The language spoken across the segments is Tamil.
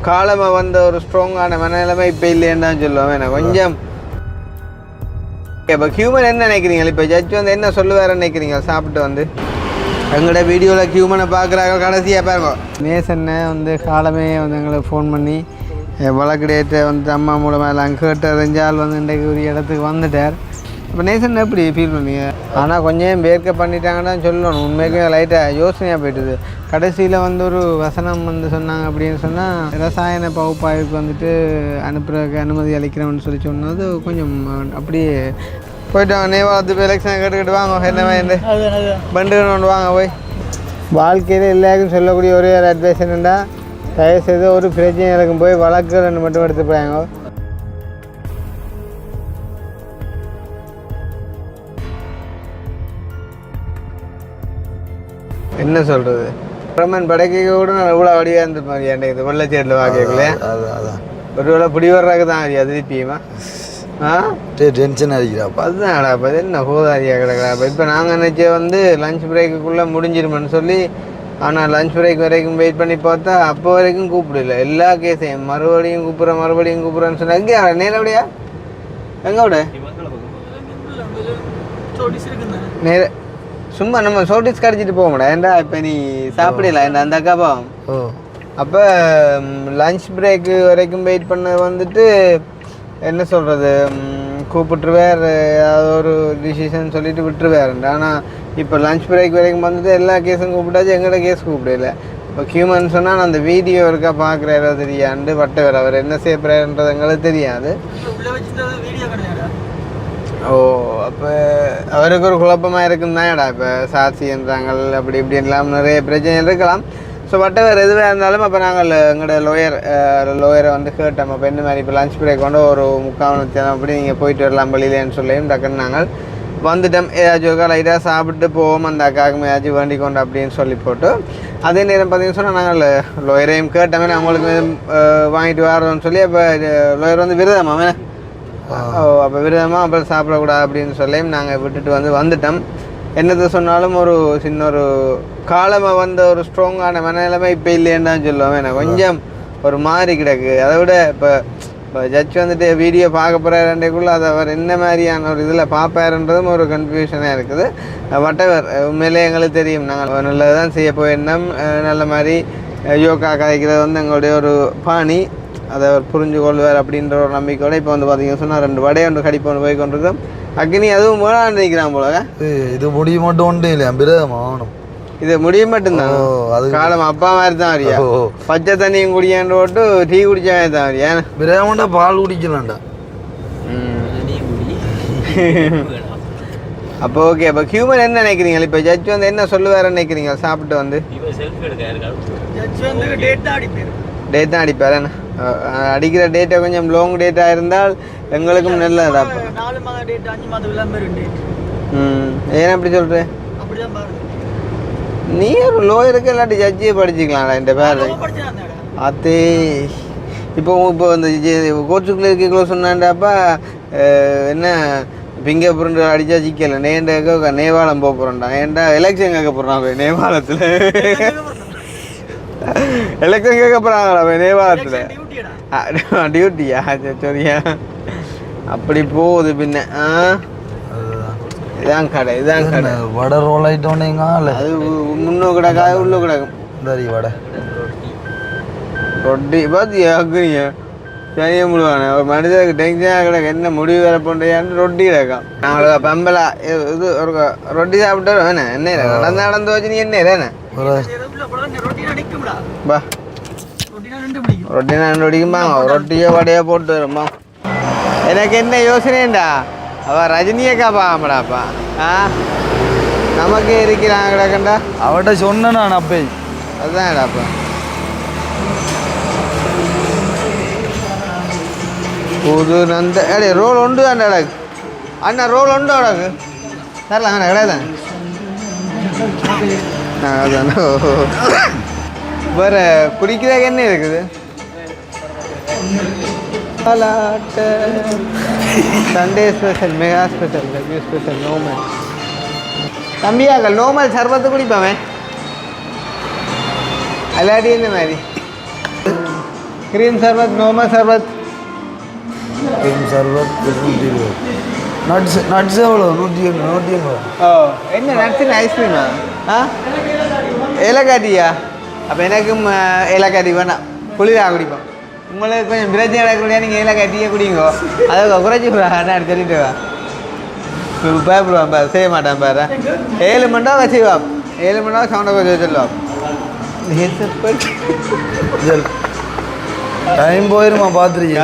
காலமாக வந்த ஒரு ஸ்ட்ராங்கான மனநிலைமை இப்போ இல்லைன்னு தான் சொல்லுவேன். எனக்கு கொஞ்சம் இப்போ ஹியூமன் என்ன நினைக்கிறீங்க? இப்போ ஜட்ஜ் வந்து என்ன சொல்லுவாருன்னு நினைக்கிறீங்க? சாப்பிட்டு வந்து எங்களோட வீடியோவில் ஹியூமனை பார்க்குறாங்க கடைசியாக பாருங்க. நேசன்னை வந்து காலமே வந்து எங்களுக்கு ஃபோன் பண்ணி வழக்கு டேட்டை வந்து அம்மா மூலமாக எல்லாம் கேட்டு அறிஞ்சால் வந்து இன்றைக்கு ஒரு இடத்துக்கு வந்துட்டார். இப்போ நேசன் எப்படி ஃபீல் பண்ணீங்க? ஆனால் கொஞ்சம் பேர்க்க பண்ணிட்டாங்கன்னா சொல்லணும். உண்மைக்கு லைட்டாக யோசனையாக போயிட்டுது. கடைசியில் வந்து ஒரு வசனம் வந்து சொன்னாங்க அப்படின்னு சொன்னால் ரசாயன பகுப்பாய்வுக்கு வந்துட்டு அனுப்புறதுக்கு அனுமதி அளிக்கிறோம்னு சொல்லி சொன்னது கொஞ்சம் அப்படியே போயிட்டாங்க. நேவாளத்து போய் எலெக்ஷன் கேட்டுக்கிட்டு வாங்க என்ன வேண்டு பண்டுன்னு வாங்க போய். வாழ்க்கையில் எல்லாருக்கும் சொல்லக்கூடிய ஒரே ஒரு அட்வைஸ் என்னென்னா, தயவுசெய்து ஒரு பிரச்சனை இருக்கும் போய் வழக்குகள் மட்டும் எடுத்து போயாங்க. என்ன சொல்கிறது, பிரமன் படைக்க கூட நான் எவ்வளோ வடிவாக இருந்த மாதிரி எனக்கு வெள்ளச்சேரில் வாக்கல ஒரு வேளை பிடி வர்றாங்க தான் அது திருப்பியுமா டென்ஷன் அடிக்கிறாப்பா. அதுதான்டா இப்போ என்ன ஹோதாரியாக கிடக்குறாப்பா. இப்போ நாங்கள் நினச்ச வந்து லஞ்ச் பிரேக்குள்ளே முடிஞ்சிருமென்னு சொல்லி, ஆனால் லஞ்ச் பிரேக் வரைக்கும் வெயிட் பண்ணி பார்த்தா அப்போ வரைக்கும் கூப்பிடல. எல்லா கேஸையும் மறுபடியும் கூப்பிட்றேன்னு சொன்னேன். எங்கே நேரடியா எங்கே விட நேர சும்மா நம்ம சோட்டிஸ் கடிச்சிட்டு போக முடியாது. ஏன்டா இப்போ நீ சாப்பிடல ஏன்டா அந்த அக்காப்பா. அப்போ லஞ்ச் பிரேக்கு வரைக்கும் வெயிட் பண்ண வந்துட்டு என்ன சொல்கிறது, கூப்பிட்டுருவார் ஏதாவது ஒரு டிசிஷன் சொல்லிட்டு விட்டுருவாருண்டு. ஆனால் இப்போ லஞ்ச் பிரேக் வரைக்கும் வந்துட்டு எல்லா கேஸும் கூப்பிட்டாச்சு, எங்களோட கேஸ் கூப்பிடல. இப்போ ஹியூமன் சொன்னால் நான் அந்த வீடியோ இருக்கா பார்க்குறாரோ தெரியாண்டு வட்டவர் அவர் என்ன செய்யப்படுறாருன்றது எங்களுக்கு தெரியாது. ஓ அப்போ அவருக்கு ஒரு குழப்பமாக இருக்குன்னு தான்டா. இப்போ சாட்சின்றாங்க அப்படி இப்படின்லாம் நிறைய பிரச்சனை இருக்கலாம். ஸோ வட்டவர் எதுவாக இருந்தாலும் அப்போ நாங்கள் எங்களோட லோயரை வந்து கேட்டோம். அப்போ என்ன மாதிரி இப்போ லஞ்ச் பிரேக் கொண்டு ஒரு 3/4 அப்படி நீங்கள் போயிட்டு வரலாம் வழியிலேன்னு சொல்லியும் டக்குன்னு நாங்கள் வந்துட்டோம். ஏதாச்சும் லைட்டாக சாப்பிட்டு போவோம், அந்த அக்காவுக்கு ஏதாச்சும் வேண்டி கொண்டு அப்படின்னு சொல்லி போட்டு அதே நேரம் பார்த்தீங்கன்னு சொன்னால் நாங்கள் லோயரையும் கேட்டோமே அவங்களுக்கு வாங்கிட்டு வரோன்னு சொல்லி. அப்போ லோயர் வந்து விரதமா அப்போ விரதமாக அப்புறம் சாப்பிடக்கூடாது அப்படின்னு சொல்லியும் நாங்கள் விட்டுட்டு வந்துட்டோம். என்னத்தை சொன்னாலும் ஒரு சின்ன ஒரு காலமாக வந்த ஒரு ஸ்ட்ராங்கான மனநிலைமை இப்போ இல்லைன்னு தான் சொல்லுவேன். எனக்கு கொஞ்சம் ஒரு மாதிரி கிடக்கு. அதை விட இப்போ ஜட்ஜ் வந்துட்டு வீடியோ பார்க்க போகிறாருக்குள்ளே அதை அவர் என்ன மாதிரியான ஒரு இதில் பார்ப்பாருன்றதும் ஒரு கன்ஃபியூஷனாக இருக்குது. வட்டவர் உண்மையிலே எங்களுக்கு தெரியும், நாங்கள் நல்லது தான் செய்ய போயிருந்தோம். நல்ல மாதிரி யோகா கதைக்கிறது வந்து எங்களுடைய ஒரு பாணி, அதை அவர் புரிஞ்சு கொள்வார் அப்படின்ற ஒரு நம்பிக்கையோட இப்போ வந்து பார்த்தீங்கன்னு சொன்னால் 2 வடையை ஒன்று கடிப்போன்னு போய் கொண்டிருக்கோம். அக்னி அதுவும் வேணான்னு நினைக்கிறான் போல. இது முடிய மட்டும் ஒன்று இல்லை பிரதமாகணும், இது முடிய மட்டும்தான். அது காலம் அப்பா மாதிரி தான் வரியா, பச்சை தண்ணியும் குடியான்னு போட்டு டீ குடிச்ச மாதிரி தான் வரியா. பிரதமாண்டா பால் குடிக்கலாம்டா. அப்போ ஓகே. அப்போ ஹியூமன் என்ன நினைக்கிறீங்க? இப்போ ஜட்ஜ் வந்து என்ன சொல்லுவாருன்னு நினைக்கிறீங்க? சாப்பிட்டு வந்து டேட் தான் அடிப்பார். என்ன அடிக்கிற டேட்டை கொஞ்சம் லாங் டேட்டாக இருந்தால் எங்களுக்கும் நல்லது. அப்போ ஏன் அப்படி சொல்கிறேன்? நீ ஒரு லோயருக்கு இல்லாட்டி ஜட்ஜியை படிச்சுக்கலாம்டா இந்த பேர். அதே இப்போ இந்த கோர்ட்டுக்குள்ளே இருக்கீங்களோ சொன்னாண்டாப்பா என்ன ஃபிங்கர் பிரிண்ட் அடித்தா சிக்கல நேபாளம் போக போகிறோம்டா. ஏன்டா எலெக்ஷன் கேட்க போகிறான் நேபாளத்தில். எலெக்ஷன் கேட்க போகிறாங்களா நேபாளத்தில்? டியூட்டியா? சரியா அப்படி போகுது. பின்ன இதான் கடை வடை ரோல் ஆகிட்டோன்னீங்க. அது முன்னோக்கு கிடக்காது உள்ள கிடக்கும். சரி வடை ரொட்டி பார்த்து அக்னிய செய்ய முடிவானே ஒரு மனிதருக்கு டென்ஷனாக கிடக்கு. என்ன முடிவு வர பண்ணுறியான்னு ரொட்டி கிடக்கும். நாங்கள் பம்பலா இது ஒரு ரொட்டி சாப்பிட்டு வேணே என்ன நடந்து வச்சு நீ என்ன தானே பா ரொட்டினா 2 பிடிக்குமா? ரொட்டியோ வடையோ போட்டு வருமா? எனக்கு என்ன யோசனைண்டா, அவள் ரஜினியக்கா பாம்படாப்பா. நமக்கே இருக்கிறாங்க கிடக்கண்டா. அவட்ட சொன்னேன் நான் அப்பே. அதுதான்டாப்பா புது நந்த அடே ரோல் உண்டு தான்டா அடக்கு. அண்ணா ரோல் உண்டு அடக்கு தரலாம் அண்ணா கிடையாது. அதானே வேறு குடிக்கிறதுக்கு என்ன இருக்குது? Sunday special, mega special, review special, normal. தம்பியாக்கள் நோமல் சர்பத்து குடிப்பாமே அல்லாடி என்ன மாதிரி க்ரீம் சர்பத் நார்மல் சர்பத் க்ரீம் சர்பத் 120. நட்ஸ் எவ்வளோ 180. ஓ என்ன நட்ஸுன்னு ஐஸ்கிரீமா ஆ ஏலக்காய் அப்போ எனக்கும் ஏலக்காய் வேணாம் குளிராக குடிப்போம் உங்களுக்கு கொஞ்சம் பிரச்சனை குடியா நீங்கள் ஏலக்காய் டீயை குடிங்கோ அதை குறைச்சி நான் சொல்லிட்டு வா பயப்படுவான் பாரு செய்ய மாட்டான் பாரு 7 மணி நேரம் செய்வான் 7 மணி நேரம் சவுண்டை கொஞ்சம் சொல்லுவான் டைம் போயிருமா பார்த்துருக்கீங்க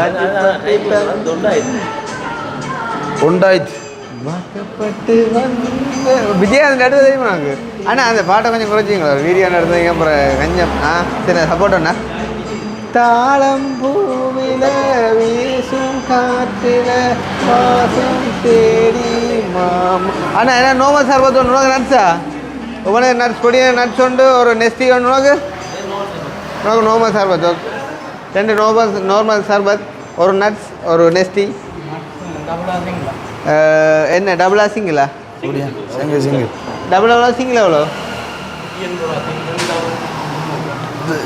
உண்டாயிடுச்சு வாக்கப்பட்டு வந்த விஜயகாந்த் நடுவு தெரியுமா எனக்கு ஆனால் அந்த பாட்டை கொஞ்சம் குறைச்சிங்களா வீடியோ நடந்தீங்க அப்புறம் கொஞ்சம் சரி சப்போர்ட் அண்ணா தாளம் பூவில வீசும் காற்றில வாசம் தேடி மாமா அண்ணா என்ன நோமல் சர்பத் ஒன்று உனக்கு நட்ஸா உங்களுக்கு நட்ஸ் பொடி நட்ஸ் உண்டு ஒரு நெஸ்டி ஒன்று உனக்கு நோமல் சர்பத் 2 நார்மல் சர்பத் ஒரு நட்ஸ் ஒரு நெஸ்டி என்ன டபுளா சிங்கிளா சிங்கிள் டபுள் எவ்வளோ சிங்கிள் எவ்வளோ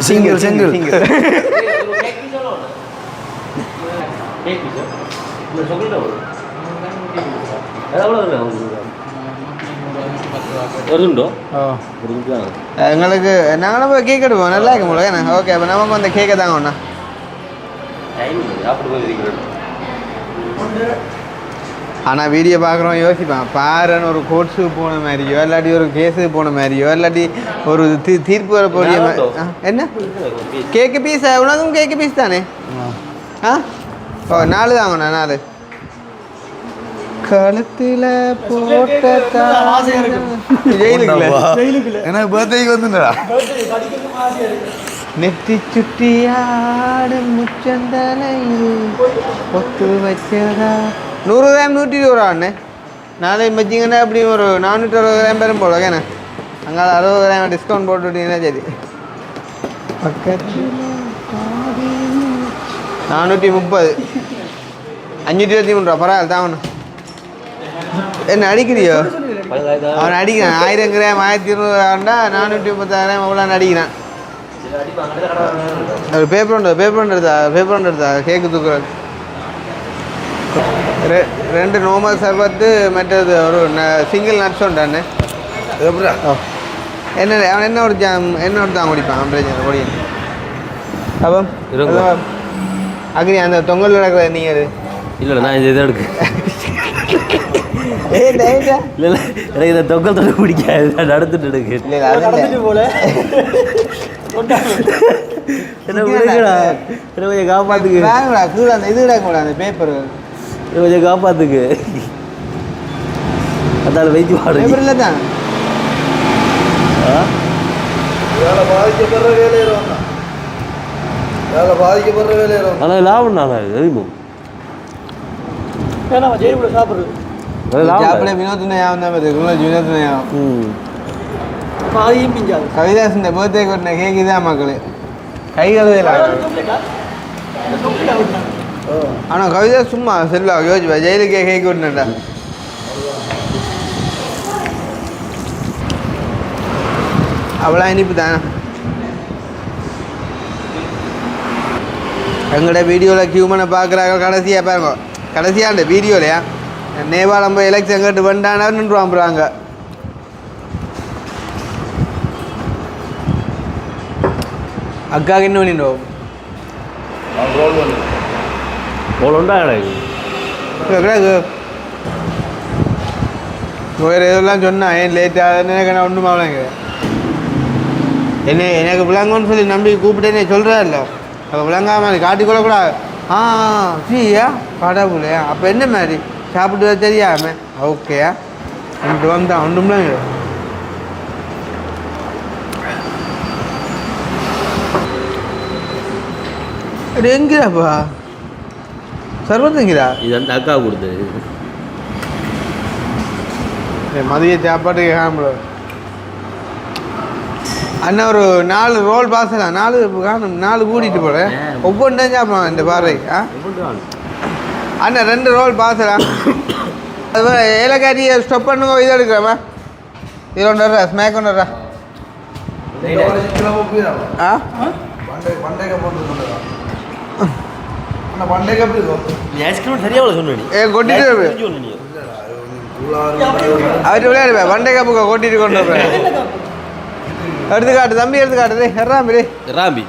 சிங்கிள் எங்களுக்கு நாங்களும் போய் கேக் எடுப்போம் நல்லா இருக்கும் போல என்ன ஓகே அப்போ நமக்கு அந்த கேக்கை தாங்க ஒன்றா ஆனால் வீடியோ பார்க்குறோம் யோசிப்பேன் பாருன்னு ஒரு கோர்ட்ஸுக்கு போன மாதிரியோ இல்லாட்டி ஒரு கேஸுக்கு போன மாதிரியோ இல்லாட்டி ஒரு தீர்ப்பு வர போறிய என்ன கேக்கு பீஸ் உனக்கும் கேக்கு பீஸ் தானே ஆ ஓ 4 தாங்கண்ணா 4 கழுத்தில் போட்ட ஜெயிலுக்குள்ள எனக்கு பர்த்டேக்கு வந்துடா நெத்தி சுட்டியாடும் முச்சந்தலையில் ஒத்து வச்சதா 100 கிராம் 120 ரூபா அண்ணே நாளைக்கு வச்சிங்கன்னா அப்படி ஒரு 460 கிராம் பெரும் போல ஓகேண்ணே அங்கே 60 கிராம் டிஸ்கவுண்ட் போட்டு விட்டீங்கன்னா சரி பக்கத்தில் 430 523 ரூபா பரவாயில்ல தாங்கண்ணா என்ன அடிக்கிறியோ அவன் அடிக்கிறான் 1000 கிராம் 1200 436 கிராம் அவ்வளோ அடிக்கிறான் ஒரு பேப்பர் எடுத்தா கேக்கு தூக்குறது 2 நார்மல் சர்பத்து மற்றது ஒரு சிங்கிள் நட்ஸ் உண்டாண்ணே எப்படா என்ன அவன் என்ன ஒரு தான் குடிப்பான் அவன் பிரச்சனை குடிய அப்போ அக்னி அந்த தொங்கல் நடக்கிற நீங்கள் இல்லை நான் இதை எடுக்கு இல்லை எனக்கு இந்த தொங்கல் தொகை பிடிக்காது நடந்துட்டு எடுக்கு என்ன விடுங்கடா என்ன கொஞ்சம் காப்பாத்துக்கு கீழே அந்த இது கிடக்கூட அந்த பேப்பர் கொஞ்சம் காப்பாத்துக்கு அதால வைத்து பாடு பேப்பர் இல்லை தான் வேலை பாதிக்கப்படுற வேலையில ஆனால் லாபம் தானே தெரியுமோ சாப்பிட வினோத்னே வினோத்னே கவிதாஸ் பர்த்டே கொட்டின கேக்கு தான் மக்கள் கை கழுவையில் ஆனால் கவிதாஸ் சும்மா செல்லா யோசிப்பா ஜெயிலுக்கே கேக்கு கொட்டினேன்டா அவ்வளோ இனிப்பு தானே எங்களோட வீடியோவில் கியூமனை பார்க்குறாங்க கடைசியாக பாருங்க கடைசியாக அந்த வீடியோலையா நேபாளம் போய் எலெக்ஷன் கேட்டு வந்தானா நின்றுவாங்க அக்காவுக்கு என்ன பண்ணிட்டோ அவ்வளோண்டா கிடக்கு வேறு எதெல்லாம் சொன்னான் ஏன் லேட்டாக எனக்கு நான் ஒன்றும் ஆகலைங்க எனக்கு விளங்குன்னு சொல்லி நம்பி கூப்பிட்டேன்னு சொல்கிறேன்ல அப்போ விளங்காமல் காட்டிக்கொள்ளக்கூடாது சரியா காடா போலையா அப்போ என்ன மாதிரி சாப்பிட்டு தெரியாம ஓகேயா ரெண்டு வந்தான் ஒன்றும்லாங்க அது எங்கிறாப்பா சர்வத்து எங்கிறா இது அந்த அக்கா கொடுத்தது மதிய சாப்பாட்டுக்கு காண அண்ணா ஒரு 4 ரோல் பாசலாம் 4 கூட்டிகிட்டு போகிறேன் ஒவ்வொன்றும் சாப்பிடலாம் இந்த பார்வை அண்ணா 2 ரோல் பாசலாம் அது ஏலக்காரியை ஸ்டப் பண்ணுங்க இதை எடுக்கிறேம்மா இது ஒன்றுறா ஸ்மேக் ஒன்றுறா அண்ணா பண்டே கப் இருக்கும் நீ ஐஸ்கிரீம் சரியா சொன்னி கொட்டிட்டு அவர் விளையாடுவேன் வண்டே கப்புக்கு கொட்டிட்டு கொண்டு வருவேன் எடுத்துக்காட்டு தம்பி எடுத்துக்காட்டு ஹெராம்பி ராம்பி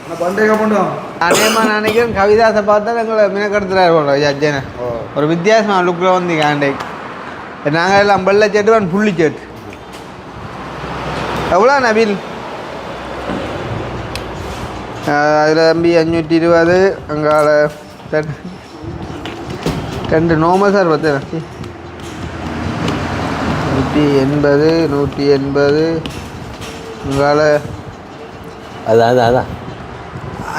அண்ணா பண்டே கப் பண்ணுவோம் அநேகமாக நான் நினைக்கிறேன் கவிதாசை பார்த்தா எங்களை மினக்கெடுத்துறாரு போல அஜயனை ஒரு வித்தியாசமான லுக்கில் வந்து ஆண்டை நாங்கள் எல்லாம் வெள்ளை சேட்டு அவன் புள்ளி சேட்டு எவ்வளோ நபீல் அதில் தம்பி 520 அங்கால 2 நோமல் சார் பார்த்து 180 அங்கால அதான்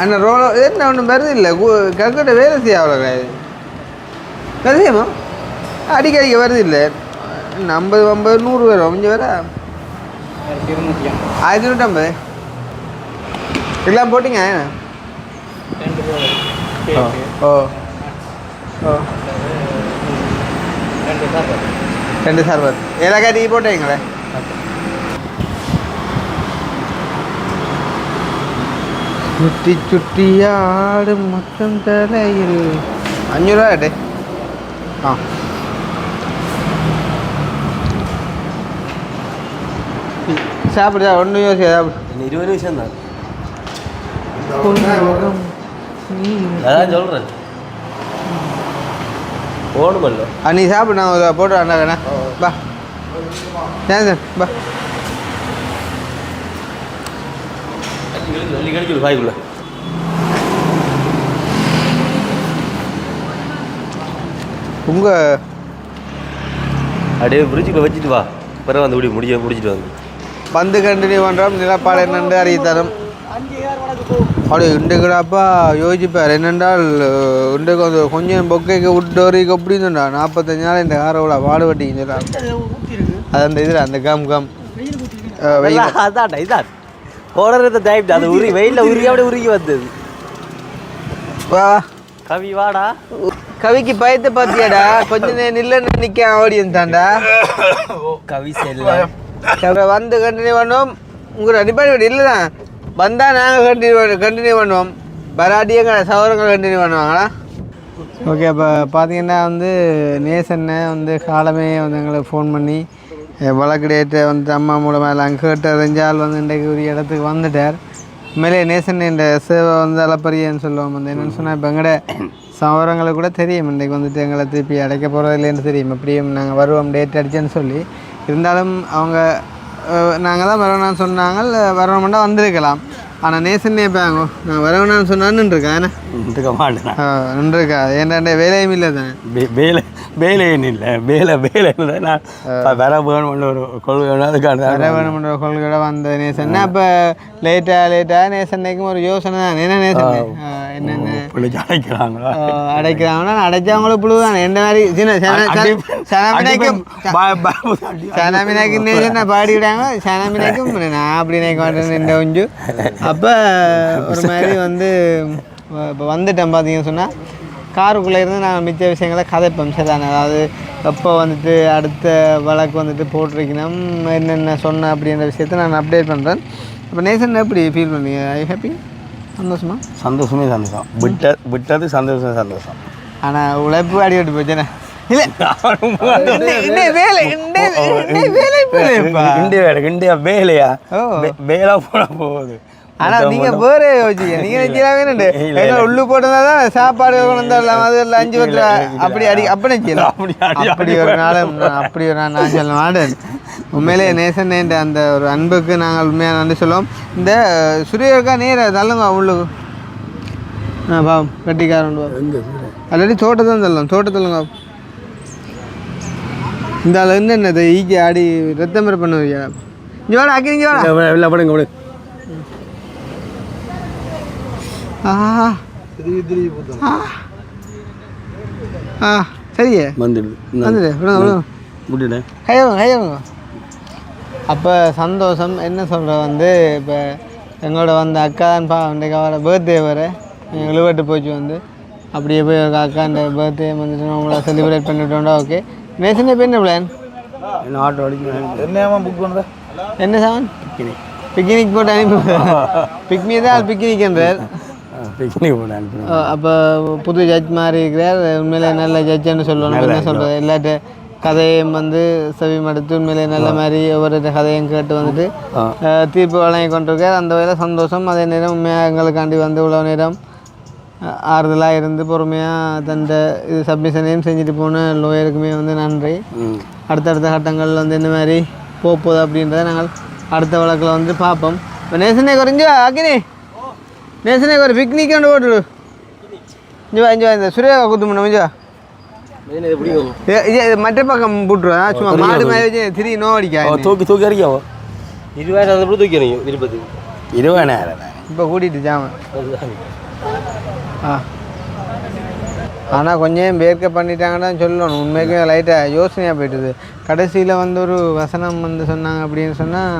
அண்ணா ரோலோ என்ன ஒன்றும் வருது இல்லை கல்கட்டை வேலை செய்ய அவ்வளோ வேலை செய்யுமா அடிக்கடிக்க வருது இல்லை 50 100 வரும் கொஞ்சம் வேற 1250 எல்லாம் போட்டிங்க ஓ ஓ 2 சர்வர் ஏலாக்கா டீ போட்டீங்களே சுற்றி சுற்றி ஆடும் மொத்தம் தலையில் 500 ரூபா கேட்டே ஆ சாப்பிடுதா ஒன்றும் யோசிக்க சாப்பிடு 20 நிமிஷம் தான் அதான் சொல்கிறேன் ஓடுமல்ல நீ சாப்பிடு நான் போட்டு வேணா வேணா பா ஏன் சார் பா கிடைக்கும் வாய்க்குள்ள உங்கள் அப்படியே பிரிட்ஜுக்குள்ள வச்சுட்டு வா பிறகு வந்து முடிச்சுட்டு வந்து கண்டினியூ பண்ணுறோம் நிலப்பாடு என்னென்று அறிவித்தரும் அப்படி இண்டுக்குடாப்பா யோசிப்பார் என்னென்றால் இண்டுக்கு வந்து கொஞ்சம் பொக்கைக்கு விட்டு வரைக்கும் அப்படின்னுடா 45 நாள் இந்த காரோட பாடுபட்டிங்க சொல்கிறாங்க அது அந்த இதில் அந்த கம் வெயில் அதான் இதான் ஓடுறது டைப் அது வெயிலில் அப்படியே உருகி வந்தது வா கவி வாடா கவிக்கு பயத்தை பார்த்தியாடா கொஞ்சம் நில்லுன்னு நிற்க ஆடியன்ஸாண்டா கவி செல்ல வந்து கண்டினியூ பண்ணுவோம் உங்களோட டிபார்ட்மெண்ட் இல்லை தான் வந்தால் நாங்கள் கண்டினியூ பண்ணுவோம் பராட்டியங்க சௌரங்கள் கண்டினியூ பண்ணுவாங்களா ஓகே அப்போ பார்த்தீங்கன்னா வந்து நேசன்னை வந்து காலமே வந்து எங்களுக்கு ஃபோன் பண்ணி வழக்கு டேட்டை வந்து அம்மா மூலமாக எல்லாம் கேட்டு அறிஞ்சால் வந்து இன்றைக்கு ஒரு இடத்துக்கு வந்துட்டார் உண்மையிலே நேசன் இந்த சேவை வந்து அளப்பரியன்னு சொல்லுவோம் வந்து என்னென்னு சொன்னால் இப்போ எங்கட சௌரங்களுக்கு கூட தெரியும் இன்றைக்கு வந்துட்டு எங்களை திருப்பி அடைக்க போகிறது இல்லைன்னு தெரியும் எப்படியும் நாங்கள் வருவோம் டேட் அடிச்சேன்னு சொல்லி இருந்தாலும் அவங்க நாங்கள் தான் வரணும்னு சொன்னாங்க வரணும்னா வந்திருக்கலாம் ஆனால் நேசன் நேப்பாங்க நான் வரணும்னு சொன்னான்னு இருக்கேன் நின்றுருக்கா ஏன்டா வேலையும் இல்லை தான் வேலையும் இல்லை வேலை நான் வர வேணும்னு ஒரு கொள்கை அதுக்கான வர வேணும்ன்ற ஒரு கொள்கையோட வந்த நேசன் அப்போ லேட்டாக நேசன்னைக்கும் ஒரு யோசனை தான் என்ன நேசன் என்னென்ன அடைக்கிறாங்கன்னா அடைச்சவங்களும் புழு தான் எந்த மாதிரி சின்ன சனாமினாக்கும் நேசன் பாடிக்கிட்டாங்க சனாமினாக்கும் நான் அப்படி நினைக்க மாட்டேன் இந்த கொஞ்சம் அப்போ ஒரு மாதிரி வந்து இப்போ வந்துட்டேன் பார்த்தீங்கன்னு சொன்னால் காருக்குள்ளே இருந்து நான் மிச்ச விஷயங்களை கதைப்பேன் சரிதானே அதாவது எப்போ வந்துட்டு அடுத்த வழக்கு வந்துட்டு போட்டிருக்கணும் என்னென்ன சொன்னேன் அப்படின்ற விஷயத்தை நான் அப்டேட் பண்ணுறேன் இப்போ நேசன் எப்படி ஃபீல் பண்ணீங்க ஐ ஹாப்பி சந்தோஷமே சந்தோஷம் விட்டது சந்தோஷம் ஆனால் உழைப்பு அடிபட்டு போச்சுண்ணே வேலையா வேலை போட போகுது ஆனால் நீங்கள் வேறு யோசிங்க நீங்கள் நினைச்சீங்க உள்ளு போட்டதா தான் சாப்பாடு கொண்டு வரலாம் அது 5 வருஷம் அப்படி அப்படி அப்படி ஒரு நாள் நான் சொல்ல மாட்டேன் உண்மையிலே நேசன் என்ற அந்த ஒரு அன்புக்கு நாங்கள் உண்மையாக நன்றி சொல்லுவோம் இந்த சுரியக்கா நேர தள்ளுங்க உள்ளுக்கு பாவம் கட்டிக்காரன் ஆல்ரெடி தோட்டத்தான் தள்ளுங்க இந்த ஆள் என்னென்ன ஈக்கி ஆடி ரத்தம் பெற பண்ணுவீங்க இங்கே வாடா ஆக்கி இங்கே வாடா இல்லை படுங்க சரியே கையவங்க அப்போ சந்தோஷம் என்ன சொல்கிற வந்து இப்போ எங்களோட வந்து அக்கா தான் இன்றைக்கு அவரை பர்த்டே வர எழுவட்டு போச்சு வந்து அப்படியே போய் ஒரு அக்கா இந்த பர்த்டே வந்துட்டு நம்மளை செலிப்ரேட் பண்ணிட்டோம்டா ஓகே நேசன் இப்போ என்ன பிளான் ஆட்டோ அடிக்க என்ன புக் பண்ணுற என்ன சாமன் பிக்னிக் போட்டு அனுப்பி பிக்னிக் தான் பிக்னிக்ன்றார் பிக்னிக் போன அனுப்பணும். அப்போ புது ஜட்ஜ் மாதிரி இருக்கிறார், உண்மையிலே நல்ல ஜட்ஜுன்னு சொல்லணும். என்ன சொல்கிறது, எல்லாட்ட கதையும் வந்து செவி மடுத்து உண்மையிலே நல்ல மாதிரி ஒவ்வொரு கதையும் கேட்டு வந்துட்டு தீர்ப்பு வழங்கி கொண்டிருக்கார். அந்த வகையில் சந்தோஷம். அதே நேரம் உண்மையாக எங்களுக்காண்டி வந்து இவ்வளோ நேரம் ஆறுதலாக இருந்து பொறுமையாக தந்த இது சப்மிஷனையும் செஞ்சுட்டு போன லோயருக்குமே வந்து நன்றி. அடுத்தடுத்த கட்டங்கள் வந்து இந்த மாதிரி போகுது அப்படின்றத நாங்கள் அடுத்த வழக்கில் வந்து பார்ப்போம். இப்போ நேசனே குறைஞ்சா அக்கினி நேசனே ஒரு பிக்னிக் கொண்டு போட்டுடு. இஞ்சுவா இந்த சுரேகா குத்து முன்ன இஞ்சுவா மற்ற பக்கம் போட்டுருவா. சும்மா மாடு மாதிரி வச்சு திரி நோ அடிக்கா தூக்கி அடிக்காவோ 20,000 தூக்கிறீங்க 20,000 இப்போ கூட்டிகிட்டு ஜாம. ஆனால் கொஞ்சம் பேர்க்க பண்ணிட்டாங்கன்னா சொல்லணும். உண்மைக்கும் லைட்டாக யோசனையாக போயிட்டுது. கடைசியில் வந்து ஒரு வசனம் வந்து சொன்னாங்க அப்படின்னு சொன்னால்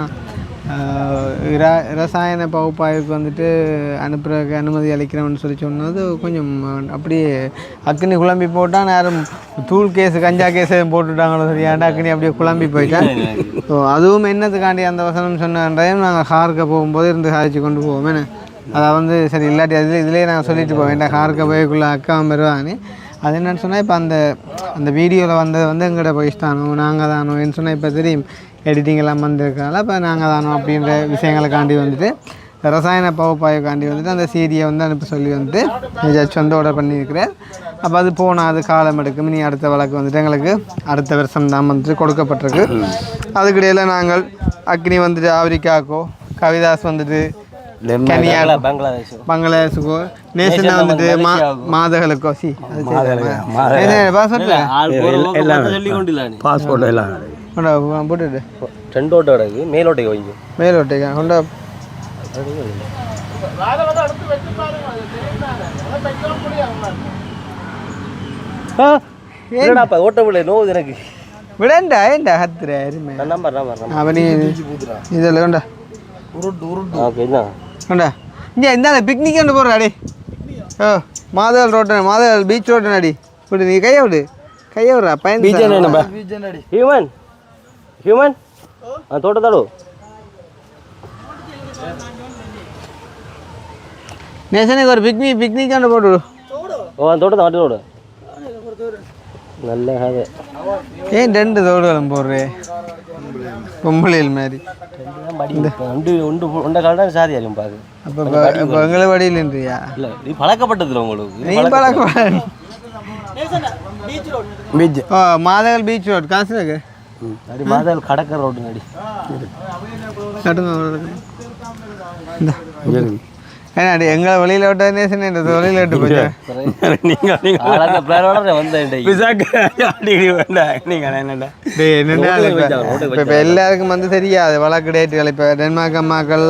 ரசாயன பகுப்பாய்வுக்கு வந்துட்டு அனுப்புறதுக்கு அனுமதி அளிக்கிறோம்னு சொல்லி சொன்னது கொஞ்சம் அப்படியே அக்னி குழம்பி போட்டால் நேரம் தூள் கேஸு கஞ்சா கேஸு போட்டுவிட்டாங்களோ சரியாண்டா அக்னி அப்படியே குழம்பி போயிட்டேன். ஸோ அதுவும் என்னத்துக்காண்டி அந்த வசனம் சொன்னதையும் நாங்கள் கார்க்க போகும்போது இருந்து சாதிச்சு கொண்டு போவோம். என்ன அதை வந்து சரி இல்லாட்டி இதுலேயே நாங்கள் சொல்லிட்டு போவேன். ஏன்டா கார்க்க போய்க்குள்ளே அக்காவும் வருவான்னு. அது என்னென்னு சொன்னால் இப்போ அந்த வீடியோவில் வந்தது வந்து எங்கள்கிட்ட போயிட்டானோ நாங்கள் தானோ என்ன சொன்னால் இப்போ தெரியும் எடிட்டிங் எல்லாம் வந்திருக்கனால இப்போ நாங்கள் தானோ அப்படின்ற விஷயங்களுக்காண்டி வந்துட்டு ரசாயன பகுப்பாய்வுக்காண்டி வந்துட்டு அந்த சீடியை வந்து அனுப்ப சொல்லி வந்துட்டு ஜட்ஜ் வந்து ஆர்டர் பண்ணியிருக்கிறேன். அப்போ அது போனால் அது காலம் எடுக்கும். இனி அடுத்த வழக்கு வந்துட்டு எங்களுக்கு அடுத்த வருஷம் தான் வந்துட்டு கொடுக்கப்பட்டிருக்கு. அதுக்கிடையில் நாங்கள் அக்னி வந்துட்டு ஆப்பிரிக்காக்கோ, கவிதாஸ் வந்துட்டு பங்களாதேஷுக்கோ, நேஷனா வந்துட்டு மாதகளுக்கோ பாஸ்போர்ட் எல்லாம் போட்டுட்டு மேலோட்டைக்கா கொண்டா. ஓட்டமில்லை நோவுது எனக்கு விடண்டா ஏண்டா ஹத்துற அருமை அவனி இதில் கொண்டா கொண்டா இங்கே இந்த பிக்னிக் கொண்டு போடுறாடி. ஓ மாதவல் ரோட்டன் மாதவல் பீச் ரோட்டன் அடி விடு. நீ கையை விடு விட்றா பையன் ஹியூமன் ஹியூமன் தோட்டத்தாடு நேசனுக்கு ஒரு பிக்னிக் கொண்டு போட்டு விடு. ஓ அந்த தோட்டத்தை மாட்டி விடு. நல்ல கதை. ஏன் 2 தோடுகளும் போடுறே பொம்பளையில் மாதிரி சாதி அறியும் பாரு. அப்போ எங்களை வடியில்ன்றியா? இல்லை நீ பழக்கப்பட்டதில்ல உங்களுக்கு. நீ பழக்க பீச் ஓ மாதவல் பீச் ரோட் காசு இருக்கு. அடி மாதவல் கடற்கரை ரோடு அடி ஏன்னாடி எங்களை வெளியில் விட்ட நேசன் இந்த வெளியில் விட்டு போச்சு. இப்போ எல்லாருக்கும் வந்து தெரியாது வழக்கு டேட்டுகள். இப்போ டென்மார்க் அம்மாக்கள்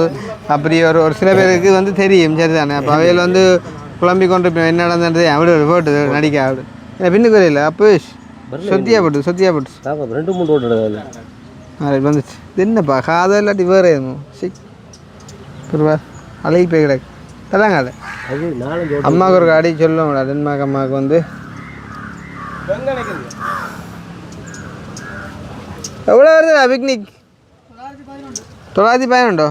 அப்படி ஒரு சில பேருக்கு வந்து தெரியும் சரிதானே. அப்போ அவையில் வந்து குழம்பி கொண்டு இப்போ என்ன நடந்தது அப்படி போட்டு நடிக்க அப்படி ஏன்னா பின்னுக்கு வரையில அப்போ சொத்தியாக போட்டு 2-3 ரோடு வந்துச்சு. என்னப்பா காதல் இல்லாட்டி வேறு எதுவும் சிக் அழகி போய் கிடக்கு அதாங்க. அது அம்மாவுக்கு ஒரு காடி சொல்லுவோம்டா. டென்மார்க் அம்மாவுக்கு வந்து எவ்வளோ வருதுடா பிக்னிக்? 911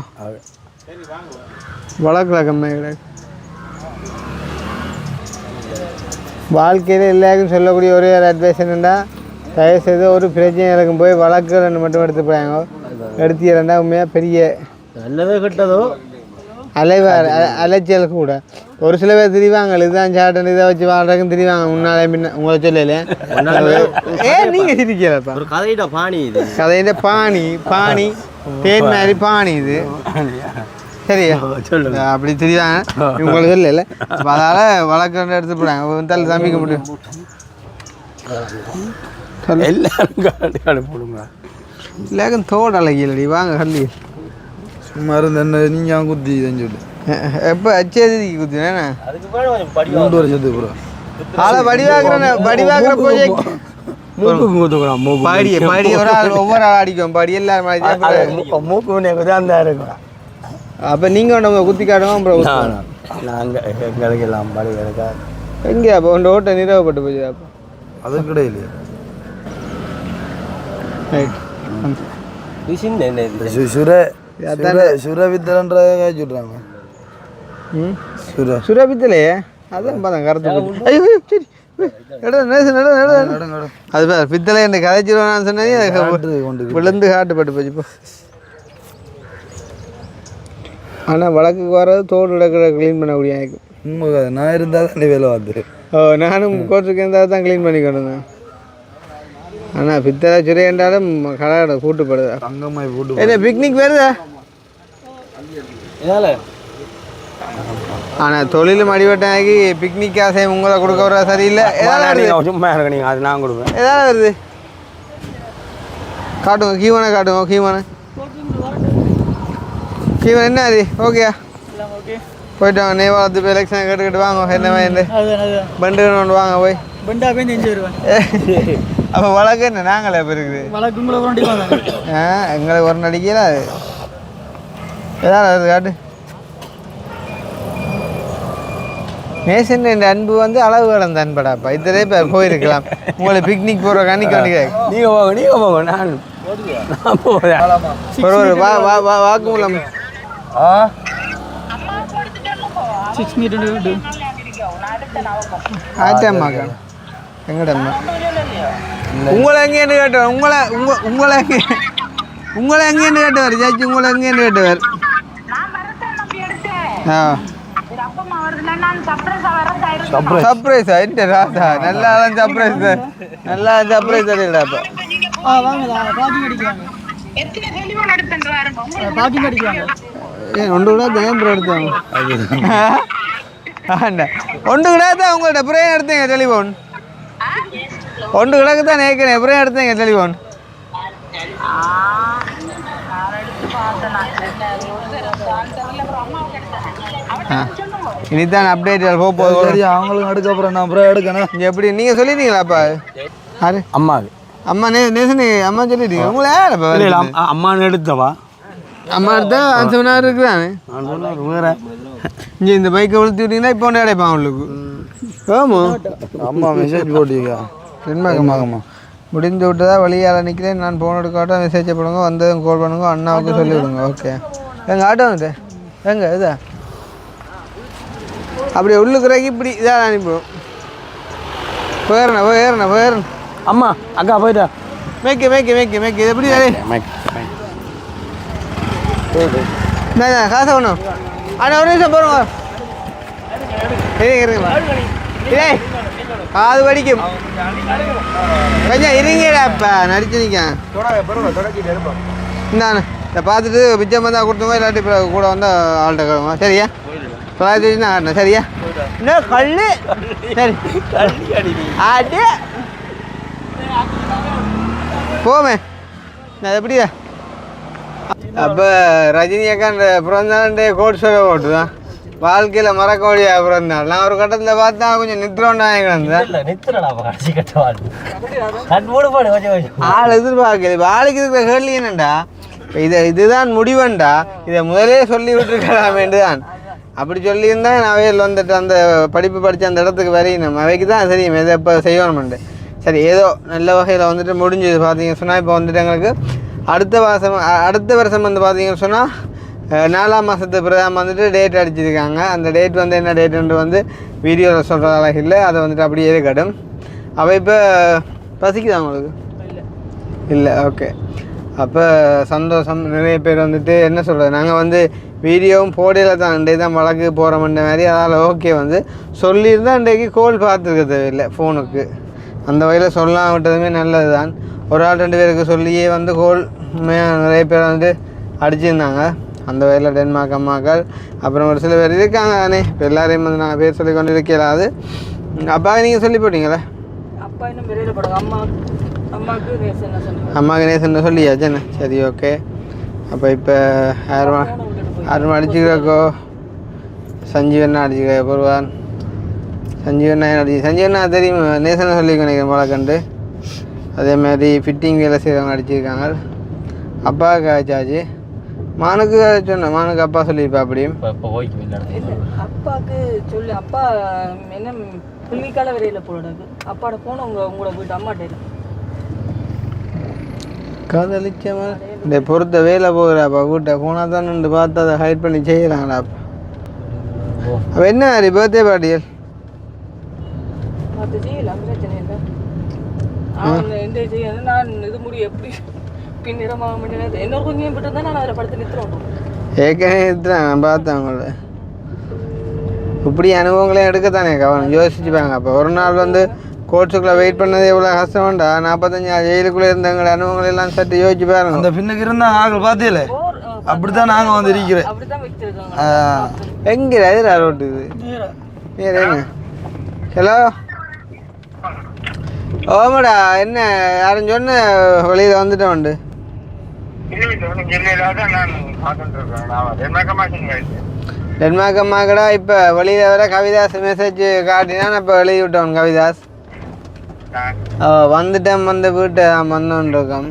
வழக்கில் கம்மியாக கிடக்கு. வாழ்க்கையில் எல்லாருக்கும் சொல்லக்கூடிய ஒரே ஒரு அட்வைஸ் என்னென்னா தயவுசெய்து ஒரு பிரச்சனை இருக்கும் போய் வழக்கு 2 மட்டும் எடுத்து போயாங்க. எடுத்து 2 உண்மையாக பெரிய நல்லதோ கெட்டதோ அலைச்சல் கூட. ஒரு சில பேர் திரிவாங்க இதுதான் சாட்டன் இதை வச்சு வாழ்றதுக்கும் திரிவாங்க முன்னாலே பின்ன உங்களை சொல்லல. ஏன் நீங்கள் சிரிக்கலப்பா? ஒரு கதையிட்ட பாணி இது கதையிட்ட பாணி தேன் மாதிரி பாணி இது சரியா சொல்லுங்க. அப்படி திரிவாங்க உங்களுக்கு சொல்லல. அதால் வழக்கு எடுத்து போடாங்க தலை சமைக்க முடியும். எல்லாருக்கும் தோடு அழகியலடி வாங்க கல்லி சும்மா இருந்து என்ன நீங்கள் குத்தி இதுன்னு சொல்லி எப்போ அச்சேதி குத்தினேண்ணா மூன்று வருஷத்துக்கு அப்புறம் ஆளை வடிவாக்குற ப்ராஜெக்ட் படி ஒரு ஆள் ஒவ்வொரு ஆள் அடிக்கும் படி எல்லாரும் மூக்கு அந்த இருக்கும். அப்போ நீங்கள் ஒன்று குத்தி காட்டுவோம் அப்புறம் நாங்கள் எங்களுக்கு எல்லாம் படி இருக்கா எங்கே அப்போ ஒன்று ஓட்ட நிறைவுப்பட்டு போச்சு. அப்போ அது கிடையாது என்ன சுரவித்தரன்ற சொல்கிறாங்க. ம் சுரா சுறா பித்தலையே அதான் பார்த்தேன் கருத்து ஐயோ சரி அது பேர் பித்தளை என்று கதைச்சிருவான்னு சொன்னே விழுந்து காட்டுப்பட்டு போச்சு இப்போ. ஆனால் வழக்குக்கு வர்றது தோடு இடக்கிற க்ளீன் பண்ண முடியாது. உண்மை நான் இருந்தால் தான் வேலை வந்து. ஓ நானும் கோர்ட்டுக்கு இருந்தால் தான் க்ளீன் பண்ணி கொண்டேன். ஆனால் பித்தளை சுரை என்றாலும் கடை கூட்டுப்படுது. அங்கம்மாய் போட்டு என்ன பிக்னிக் வருதா? ஆனால் தொழிலும் அடிவட்டாகி பிக்னிக் ஆசை உங்களை கொடுக்க வர சரியில்லை. ஏதாவது சும்மா இருக்க நீங்கள் அது நான் கொடுப்பேன். ஏதாவது வருது காட்டுங்க. கீவனை காட்டுங்க. கீவனை என்ன அது ஓகேயா போயிட்டு வாங்க. நேவாளத்து போய் எலெக்ஷன் கேட்டுக்கிட்டு வாங்க. என்ன வேண்டு பண்டு ஒன்று வாங்க போய் பண்டா போய் செஞ்சு வருவேன். அப்போ வழக்கு என்ன நாங்களே இப்போ இருக்குது வழக்கு உங்களை ஒரு நடிப்பாங்க. எங்களுக்கு ஒரு நடிக்கல அது ஏதாவது வருது காட்டு. நேசன் என்ற அன்பு வந்து அளவு கடந்த அன்படாப்பா. இத்தனை பேர் போயிருக்கலாம். உங்களை பிக்னிக் போகிற கண்ணிக்கு வண்டி நீங்கள் போங்க நான் ஒரு வாக்குமூலம் 6 ஆட்டாம்மாக்கா எங்கடம்மா உங்களை எங்கேன்னு கேட்டவர் உங்களை எங்கேன்னு கேட்டவர் ஜாச்சி உங்களை எங்கேன்னு கேட்டவர். சர்ப்ரைஸா என்ன ராசா நல்லா சர்ப்ரைஸ் நல்லா சர்ப்ரைஸ் இல்லைடாப்பா. ஒன்று கூட தேம்பு எடுத்தோம் ஒன்று கிடாதான் உங்கள்கிட்ட பிரேம் எடுத்தீங்க டெலிஃபோன் ஒன்று கிடக்கு தான் நேக்கிறேன் பிரேம் எடுத்தீங்க டெலிஃபோன். இனிதான் அப்டேட் போகுது. அவங்களுக்கு அடுக்கப்புறம் நான் அப்புறம் எடுக்கணும். எப்படி நீங்கள் சொல்லிட்டீங்களாப்பா? யாரு அம்மாவுக்கு அம்மா நேசனே அம்மா சொல்லிட்டீங்க. உங்களை யாரப்பா அம்மானு எடுத்தவா? அம்மா எடுத்தா 5 மணி நேரம் இருக்குதானே. வேற இங்கே இந்த பைக்கை விழுத்தி விட்டீங்கன்னா இப்போ ஒன்று அடைப்பான் அவளுக்கு. ஆமாம் அம்மா மெசேஜ் போட்டீங்க தென்மாக்கம்மா முடிந்து விட்டதா வழியால் நிற்கிறேன். நான் ஃபோன் எடுக்காட்டும் மெசேஜ் பண்ணுங்க வந்ததும் கால் பண்ணுங்க அண்ணாவுக்கு சொல்லி விடுங்க. ஓகே எங்கள் ஆட்டோ வந்துட்டு எங்க இதா அப்படியே உள்ளுக்குறாக்கி இப்படி இதாக அனுப்பிடுவோம். போயிடணும் அம்மா அக்கா போயிட்டா மேய்க்கு இது எப்படி காசை ஒன்றும் ஆனால் ஒரு நிமிஷம் போகிறோங்க. ஏய் காது வடிக்கும் கொஞ்சம் இருங்கடாப்பா நடிச்சு நிற்க இந்தாண்ணே இதை பார்த்துட்டு பிச்சை தான் கொடுத்துங்க. இல்லாட்டி இப்போ கூட வந்தால் ஆள்கிட்ட கிழமை சரியா 900 நான் ஆடினேன் சரியா. இன்னும் கல் சரி ஆட்டு போமே நான் எப்படியா. அப்போ ரஜினி அக்காண்ட பிறந்தாண்டே கோட் சொல்ல போட்டுதான் வாழ்க்கையில் மறக்க முடியாது பிறந்தாள். நான் ஒரு கட்டத்தில் பார்த்தா கொஞ்சம் நித்திரோண்டா ஆள் எதிர்பார்க்கல. ஆளுக்கு இருக்கிற கேள்வி என்னண்டா இதுதான் முடிவண்டா இதை முதலே சொல்லி விட்டுருக்கலாமேண்டு தான். அப்படி சொல்லியிருந்தா நான் அவையில் வந்துட்டு அந்த படிப்பு படித்த அந்த இடத்துக்கு வரையணும். அவைக்கு தான் தெரியும் எதை எப்போ செய்யணுமெண்டு. சரி ஏதோ நல்ல வகையில் வந்துட்டு முடிஞ்சது பார்த்தீங்கன்னு சொன்னால். இப்போ வந்துட்டு எங்களுக்கு அடுத்த வருஷம் வந்து பார்த்தீங்கன்னு சொன்னால் 4ஆம் மாதத்து பிரதம வந்துட்டு டேட் அடிச்சிருக்காங்க. அந்த டேட் வந்து என்ன டேட்டுன்ட்டு வந்து வீடியோவில் சொல்கிறதால இல்லை. அதை வந்துட்டு அப்படியே இருக்கட்டும். அவள் இப்போ பசிக்குதா உங்களுக்கு? இல்லை ஓகே. அப்போ சந்தோஷம். நிறைய பேர் வந்துட்டு என்ன சொல்கிறது நாங்கள் வந்து வீடியோவும் போடையில் தான் அன்றைக்கு தான் வழக்கு போகிறோம்ன்ற மாதிரி. அதால் ஓகே வந்து சொல்லியிருந்தால் அன்றைக்கு கோல் பார்த்துருக்க தேவையில்லை ஃபோனுக்கு. அந்த வகையில் சொல்லாம் விட்டதுமே நல்லது தான். ஒரு ஆள் 2 பேருக்கு சொல்லியே வந்து கோல் நிறைய பேர் வந்துட்டு அடிச்சிருந்தாங்க. அந்த வகையில் டென்மார்க் அம்மாக்கள் அப்புறம் ஒரு சில பேர் இருக்காங்க தானே. இப்போ எல்லாரையும் வந்து நான் பேர் சொல்லி கொண்டு இருக்கலாது. அப்பா நீங்கள் சொல்லி போட்டீங்களே அம்மாவுக்கு நேசன் சொல்லியாச்சுண்ணே. சரி ஓகே. அப்போ இப்போ யாரும் அடிச்சுக்கிறக்கோ சஞ்சீவனா அடிச்சுக்க பொருவான் சஞ்சீவனா சஞ்சீவனா தெரியும் நேசனை சொல்லி நினைக்கிறேன் வழக்கண்டு. அதேமாதிரி ஃபிட்டிங் வேலை செய்கிறவங்க அடிச்சிருக்காங்க. அப்பாவுக்கு ஆச்சாச்சு மானுக்கு சொன்னேன். மானுக்கு அப்பா சொல்லியிருப்பா அப்படியும் அப்பாவுக்கு சொல்லி அப்பா என்ன புள்ளிக்கால வரையில் போடாது. அப்பாவோட போன உங்களோட போயிட்டு அம்மாட்ட காதலிச்சமா இந்த பொறுத்த வேலை போகிறாப்பா வீட்டை போனால் தான் நின்று பார்த்து அதை ஹைட் பண்ணி செய்கிறாங்களாப்பா. அப்போ என்ன மாதிரி பர்த்டே பார்ட்டியல் அது செய்யலாம் பிரச்சனை இல்லை அவன் எந்த செய்யணும் நான் இது முடியும் எப்படி பின்னிடமாக முடியாது இன்னொரு கொஞ்சம் விட்டு தான் நான் அதில் படுத்து நிறுத்துறோம் ஏற்கனவே இருக்கிறேன் நான் பார்த்தேன் அவங்கள இப்படி அனுபவங்களையும் எடுக்கத்தானே கவனம் யோசிச்சுப்பாங்க அப்போ ஒரு நாள் வந்து கோர்ட்ஸுக்குள்ளே வெயிட் பண்ணது எவ்வளோ கஷ்டம்டா 45 நாள் ஜெயிலுக்குள்ளே இருந்தவங்கள அனுபவங்கள் எல்லாம் சற்று யோசிச்சு பாருங்க அந்த பின்னுக்கு இருந்தால் ஆக்கள் பார்த்தீங்களே அப்படித்தான் நாங்கள் வந்து இருக்கிறேன். அப்படிதான் வச்சிருக்காங்க எங்கே எதிரா ரோட்டு இது வேறு என்ன ஹலோ ஓமாடா என்ன யாரும் சொன்ன வெளியில் வந்துட்டேன் உண்டு டென்மார்க் அம்மாக்கடா இப்போ வெளியில் வர கவிதாஸ் மெசேஜ் காட்டினா நான் இப்போ எழுதி விட்டோம் கவிதாஸ் வந்துட்டேன் வந்து வீட்டை வந்தோன்ருக்கோம்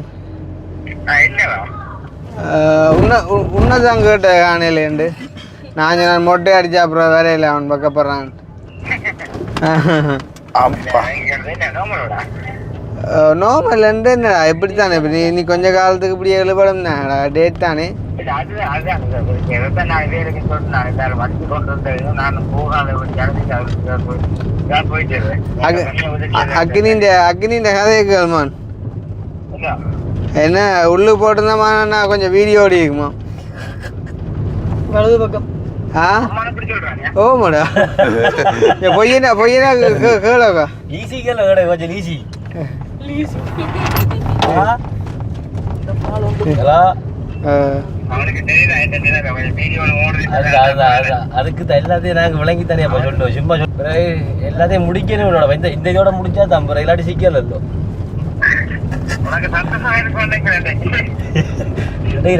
உன்னதான் கேட்ட காணையிலேண்டு நான் மொட்டை அடிச்சா அப்புறம் வேற இல்லை அவன் பக்கப்படுறான் நோமல்ண்டு என்னடா எப்படி தானே இப்படி நீ கொஞ்ச காலத்துக்கு இப்படி எழுபடும் தானடா டேட் தானே அக்னின்ற கதையை கேள்மான் என்ன உள்ளு போட்டிருந்தா கொஞ்சம் வீடியோ ஓடிக்குமா வலது பக்கம் ஓமாடா பொய்யனா பொய்யனா கேளக்கா ஈஸி கேள கொஞ்சம் ஈஸி அதுக்கு எல்லாத்தையும் நாங்க விளங்கி தானே சொல்லிட்டோம் சும்மா எல்லாத்தையும் முடிக்கணும் இந்த இதோட முடிச்சா தான் இல்லாட்டி சிக்கல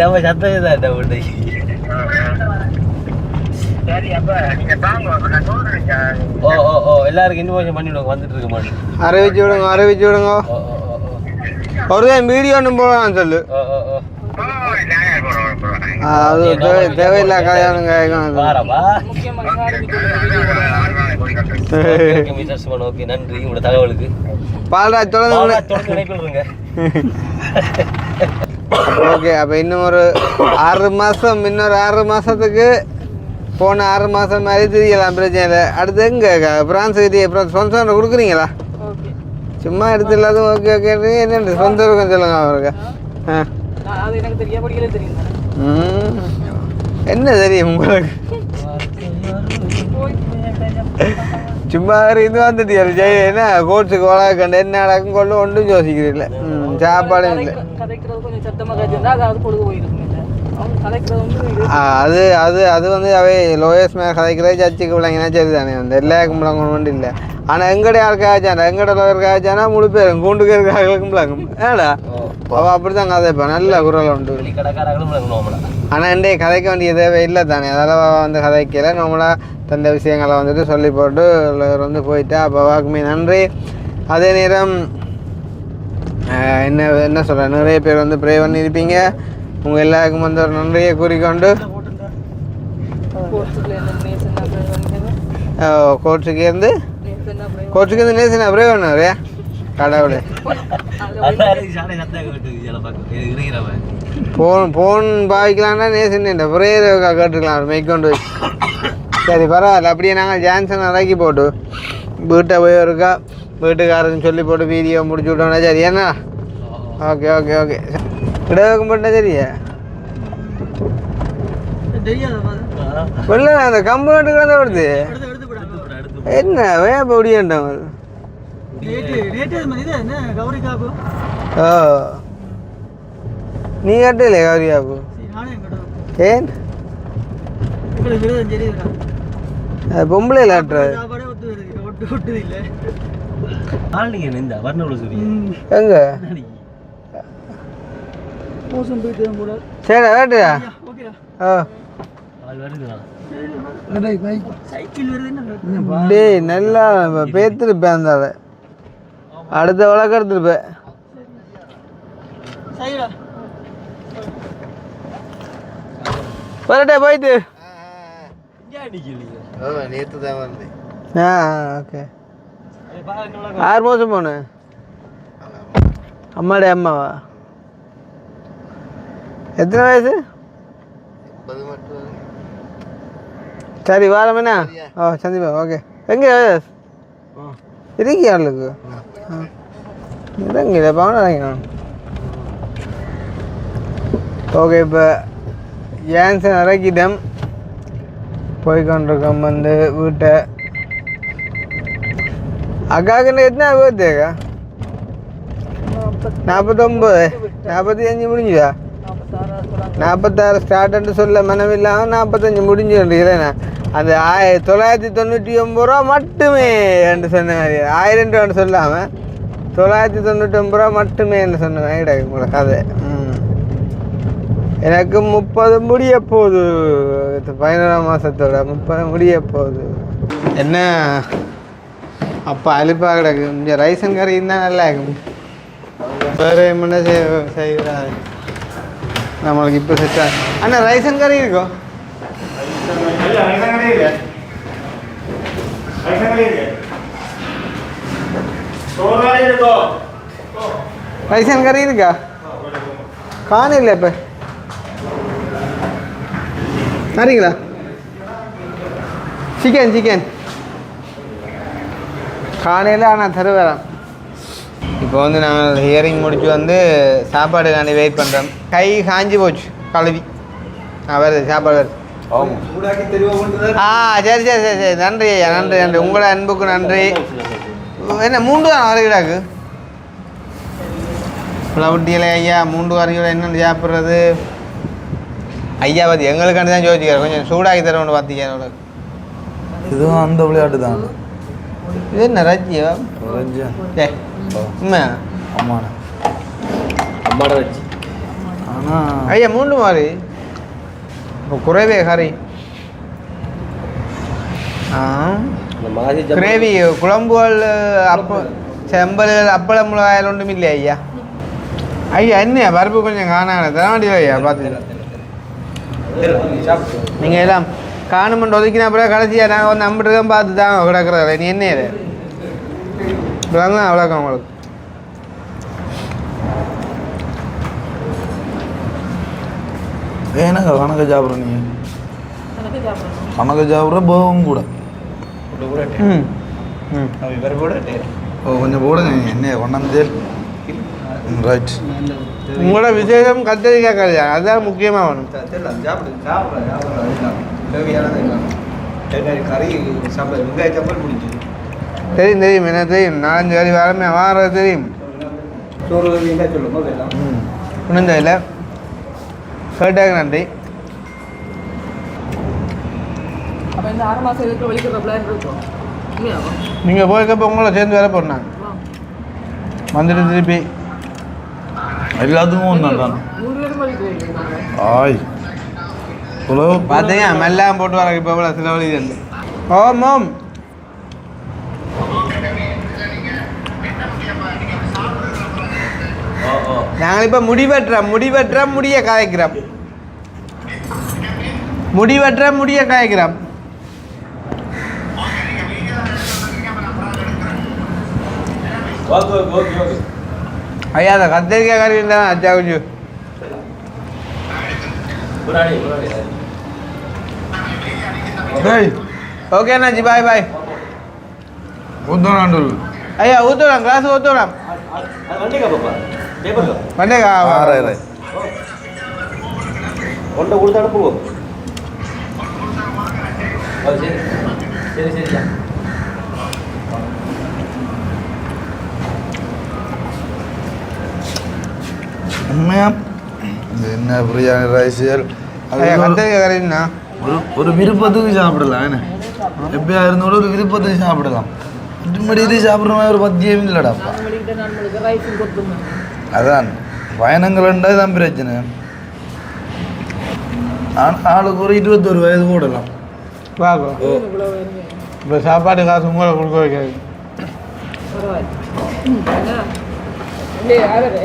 நம்ம சத்தம் எல்லாருக்கும் இன்ஃபர்மேஷன் பண்ணிவிடுங்க வந்துட்டு இருக்க மாட்டேன் அறிவிச்சு விடுங்க ஒரு வீடியோ ஒன்று போடலாம் சொல்லு அது தேவையில்லை கல்யாணங்க நன்றி உங்களோட தகவலுக்கு பால்ராஜ் தொடர்ந்து ஓகே அப்போ இன்னும் ஒரு 6 மாதம் இன்னொரு 6 மாதத்துக்கு போன 6 மாதம் மாதிரி தெரியலாம் பிரச்சனை இல்லை அடுத்து எங்கே பிரான்ஸுக்கு ஸ்பான்சர் கொடுக்குறீங்களா சும்மா எடுத்து இல்லாத ஓகே ஓகே என்ன சொந்த இருக்கும் சொல்லுங்க அவருக்கு என்ன தெரியும் உங்களுக்கு சும்மா இது வந்துட்டியா ஜெய் என்ன கோர்ட்ஸுக்கு வளர்க்கண்டு என்ன நடக்கும் கொண்டு ஒன்றும் யோசிக்கிறீங்கள சாப்பாடும் இல்லை அது அது அது வந்து அவை லோயர்ஸ் மேலே கதைக்கிறதே சர்ச்சுக்கு விளங்கினா சரி தானே வந்து எல்லாருக்கும் விளங்கணும் ஒன்றும் இல்லை ஆனால் எங்கட யாருக்காச்சானா எங்கட லோயர் காய்ச்சானா முழு பேரும் கூண்டுக்கு இருக்கிறவங்களுக்கும் விளங்கும் ஏடா அவள் அப்படி தான் கதைப்பான் நல்ல குரல் உண்டு ஆனால் இன்றைய கதைக்க வேண்டிய தேவை இல்லை தானே அதெல்லாம் வந்து கதைக்கல நம்மளாக தந்த விஷயங்களை வந்துட்டு சொல்லி போட்டு லோயர் வந்து போயிட்டா அப்போ வாக்குமே நன்றி. அதே நேரம் என்ன சொல்கிறேன் நிறைய பேர் வந்து ப்ரே பண்ணியிருப்பீங்க உங்கள் எல்லாருக்கும் வந்து ஒரு நன்றியை கூறிக்கொண்டு கோர்ட்ஸுக்கு இருந்து நேசனா ப்ரே பண்ணாரியா கடவுளே ஃபோன் பாவிக்கலான்னா நேசன் ப்ரே கேட்டுக்கலாம் மேற்கொண்டு சரி பரவாயில்ல அப்படியே நாங்கள் ஜான்சன் இறக்கி போட்டு வீட்டை போய் இருக்கா வீட்டுக்காரன்னு சொல்லி போட்டு வீடியோ முடிச்சு விட்டோம்னா சரி ஏன்னா ஓகே ஓகே ஓகே இடவுக்கும் போட்டால் சரியா இல்லை அந்த கம்பு கட்டுக்கு தான் வருது என்ன வேப்ப முடியண்டாங்க ஓ நீ கட்டல கௌரியாப்பு ஏன் பொம்பளை ஆட்டுறது எங்க சரி வேட்டுயா டேய் நல்லா பேத்துருப்பேன் அந்த அடுத்த வழக்கு எடுத்துருப்பேன் வரட்டே போயிட்டு நேற்று தான் வந்தேன் ஓகே 6 மாதம் போனேன் அம்மாடே அம்மாவா எத்தனை வயசு சரி வாரமேண்ணா ஓ சந்திப்பா ஓகே எங்கே இருக்கியா ஆளுக்கு இறங்கில பவன ஓகே இப்போ ஏன்சன் இறக்கிட்டோம் போய்கொண்டிருக்கோம் வந்து வீட்டை அக்காவுக்கு எத்தனை பேர்த்துக்கா 49 45 முடிஞ்சுதா 46 ஸ்டார்ட்னு சொல்ல மனமில்லாமல் 45 முடிஞ்சுன்றீங்களேண்ணா அந்த 999 ரூபா மட்டுமே என்று சொன்ன மாதிரி 1000 ரூபான்னு சொல்லாமல் 999 ரூபா மட்டுமே என்று சொன்ன மாதிரி கிடைக்கும் உங்களை கதை எனக்கு 30 முடிய போகுது 11ஆம் மாதத்தோட 30 முடிய போகுது என்ன அப்போ அழுப்பாக கிடக்கு இங்கே ரைசன் கறி இருந்தால் நல்லா இருக்கும் வேறு என்ன செய்கிறாரு நம்மளுக்கு இப்போ செட்டா அண்ணா ரைசன் கறி இருக்கும் ரைசன் கறி இருக்கா காணில்ல இப்போ சரிங்களா சிக்கன் காலையில் ஆனால் தருவேன் இப்போ வந்து நாங்கள் ஹியரிங் முடிச்சு வந்து சாப்பாடுக்காண்டி வெயிட் பண்ணுறோம் கை காஞ்சி போச்சு கழுவி வருது சாப்பாடு வருது சரி நன்றி ஐயா நன்றி உங்களோட அன்புக்கு நன்றி என்ன 3 தான் வரைகிறாக்கு புலவட்டியில் ஐயா 3 வரைகளை என்னென்னு சாப்பிட்றது ஐயா பார்த்து எங்களுக்காண்டி தான் யோசிக்கிறார் கொஞ்சம் சூடாகி தரணும்னு பார்த்தீங்க இதுவும் அந்த விளையாட்டு தான் இது என்ன ரஜ்ஜியா ஏ உண்மையா அம்மாட வச்சு ஆனால் ஐயா 3 மாதிரி குறைவே கறி கிரேவி குழம்புகள் செம்பல்கள் அப்பளம் மிளகாயில் ஒன்றும் இல்லையா ஐயா ஐயா என்ன பருப்பு கொஞ்சம் காணாங்க தரமாட்டியா ஐயா பார்த்து நீங்கள் எல்லாம் காணுமெண்ட் ஒதுக்கினா அப்புறம் கடைசியாக நாங்கள் வந்து நம்பிட்டுருக்கோம் பார்த்து தாங்க கிடக்குறதில்ல நீ என்ன இது இவ்வளோதான் அவ்வளோக்கா உங்களுக்கு ஏன்னாக்கா கணக்கு சாப்பிட்ற நீங்கள் கணக்கு சாப்பிட்ற போகவும் கூட ஓ கொஞ்சம் போடுங்க என்ன கொண்டாந்து ரைட் உங்களோட விசேஷம் கத்திரிக்காய் கறியா அதுதான் முக்கியமாக வேணும் தெரியும் என்ன தெரியும் 4-5 வரி வரமே வாரது தெரியும் புனிந்த இல்லை கேட்டாங்க நன்றி அப்போ இந்த 6 மாதம் இதுக்கு வெளிக்கிற பிளான் இருக்கும் நீங்கள் போயிருக்கப்போ உங்களை சேர்ந்து வேலை போடுறாங்க வந்துட்டு திருப்பி எல்லாத்துக்கும் ஒன்று தான் 100 பேரும் வெளிக்கிற ஆய் ஹலோ பார்த்தீங்க மெல்லாம் போட்டு வர இப்போ இவ்வளோ சில வழி இல்லை ஓம் ஓம் நாங்கள் இப்போ முடிவெட்டுறோம் முடிய காய்க்கிறோம் முடிய காய்க்கிறோம் ஐயா அந்த கத்திரிக்காய் கறி இருந்தால் அச்சா கொஞ்சம் ஓகே அண்ணாச்சி பாய் ஊத்தனாண்டு ஐயா ஊற்றுலாம் கிளாஸ் ஊற்றுலாம் வண்டேக்கா கொண்ட கொடுத்து அனுப்புவோம் சரி உண்மையா என்ன பிரியாணி ரைஸியல் ஐயா கத்திரிக்காய் கறின்னா ஒரு விருப்பத்துக்கு சாப்பிடலாம் என்ன எப்பயா இருந்தோட ஒரு விருப்பத்துக்கு சாப்பிடலாம் மற்றபடி இது சாப்பிட்ற மாதிரி ஒரு பத்தியம் இல்லைடாப்பா அதான் பயணங்கள் தான் பிரச்சனை ஆளுக்கு ஒரு 21 வயது போடலாம் பார்க்கும் இப்போ சாப்பாடு காசு உங்களை கொடுக்க வைக்காது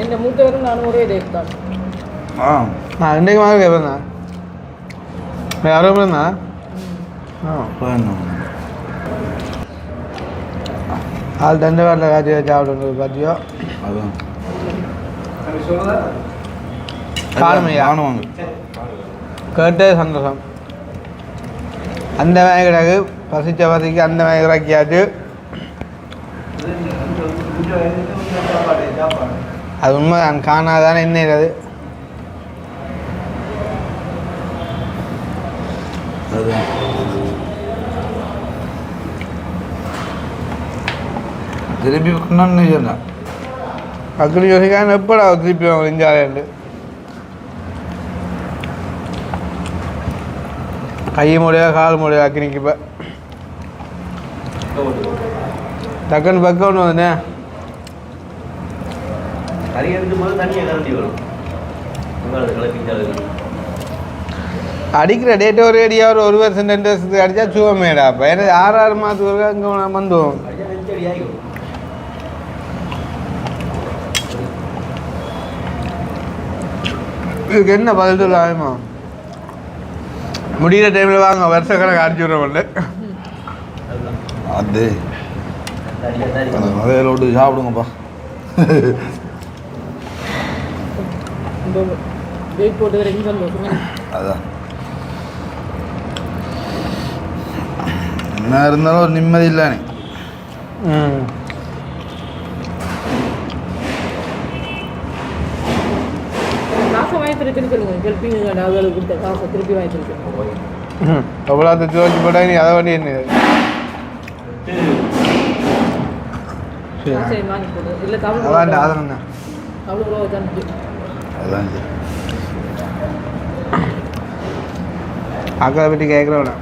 என் மூத்தவரும் நானும் ஒரே டேட் தான் நான் இன்றைக்கு வாங்க கேட்பேண்ணா யாரும் இருந்தா ஆள் தண்டை வாட்டில் காய்ச்சி சாப்பிடுறது பார்த்தியோ அதான் காணுமையா காணுவாங்க கேட்டே சந்தோஷம் அந்த மாதிரி கிடக்கு பசிச்ச பசிக்கு அந்த மாதிரி இறக்கியாச்சு. அது உண்மை நான் காணாதானே என்ன அது திருப்பி கொண்டான்னு சொன்னேன். அக்கடி யோசிக்காம எப்படா திருப்பி அவங்க இஞ்சாலேண்டு கை முடியா கால் முடியா அக்கினிக்கு இப்போ டக்குன்னு பக்கம் ஒன்று வந்துண்ணே கறி எடுக்கும் போது தண்ணியை கரண்டி வரும் அடிக்கிற டேட் ஒரு ஏடியா ஒரு வருஷம் 2 வருஷத்துக்கு அடித்தா சுவமேடா அப்போ ஏன்னா 6 மாதத்துக்கு இங்கே வந்துவோம். இதுக்கு என்ன பதில் சொல்ல ஆகுமா முடிகிற டைமில் வாங்க வருஷக்கணக்கு அடிச்சு விட்றவன்ல அது அதையில விட்டு சாப்பிடுங்கப்பா. வெயிட் போட்டு வரைக்கும் அதான் என்ன இருந்தாலும் ஒரு நிம்மதி இல்லைனே. காசை வாங்கி திருப்பி சொல்லுங்க ஹெல்ப்பிங்க அவங்களுக்கு கொடுத்த காசை திருப்பி வாங்கி திருப்பி எவ்வளோ தூக்கி போட்டா நீ அதை வண்டி என்ன காசை வாங்கி போடு இல்லை அதான் கவலை அதெல்லாம் அவ்வளோ தான் அதான் சரி. அக்கா பற்றி கேட்குறவனா